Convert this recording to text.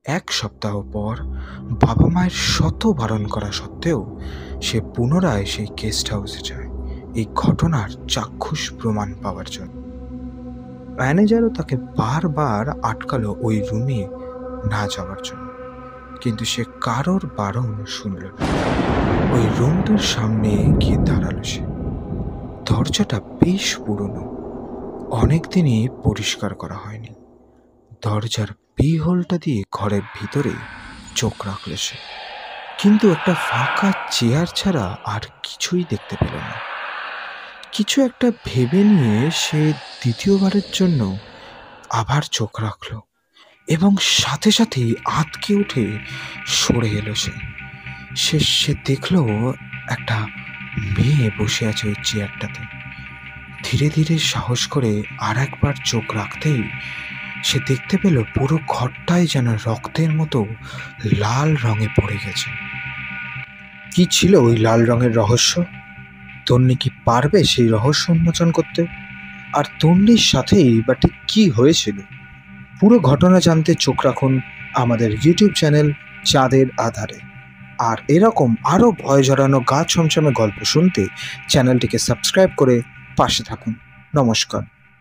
এক সপ্তাহ পর বাবা মায়ের শত বারণ করা সত্ত্বেও সে পুনরায় সেই গেস্ট হাউসে যায় এই ঘটনার চাক্ষুষ প্রমাণ পাওয়ার জন্য। ম্যানেজারও তাকে বারবার আটকালো ওই রুমে না যাওয়ার জন্য, কিন্তু সে কারোর বারণ শুনল না। ওই রুমটার সামনে গিয়ে দাঁড়ালো সে। দরজাটা বেশ পুরনো, অনেকদিনই পরিষ্কার করা হয়নি। দরজার পিহোলটা দিয়ে ঘরের ভিতরে চোখ রাখল সে, কিন্তু একটা ফাঁকা চেয়ার ছাড়া আর কিছুই দেখতে পেল না। কিছু একটা ভেবে নিয়ে সে দ্বিতীয়বারের জন্য আবার চোখ রাখল এবং সাথে সাথেই আঁতকে উঠে সরে এলো সে। সে দেখল একটা মেয়ে বসে আছে ওই চেয়ারটাতে। ধীরে ধীরে সাহস করে আর একবার চোখ রাখতেই সে দেখতে পেল পুরো ঘরটাই যেন রক্তের মতো লাল রঙে পড়ে গেছে। কি ছিল ওই লাল রঙের রহস্য? তন্নি কি পারবে সেই রহস্য উন্মোচন করতে? আর তন্নির সাথেই বা ঠিক কি হয়েছিল? পুরো ঘটনা জানতে চোখ রাখুন আমাদের ইউটিউব চ্যানেল চাঁদের আধারে। আর এরকম আরও ভয় জড়ানো গা ছমছমে গল্প শুনতে চ্যানেলটিকে সাবস্ক্রাইব করে পাশে থাকুন। নমস্কার।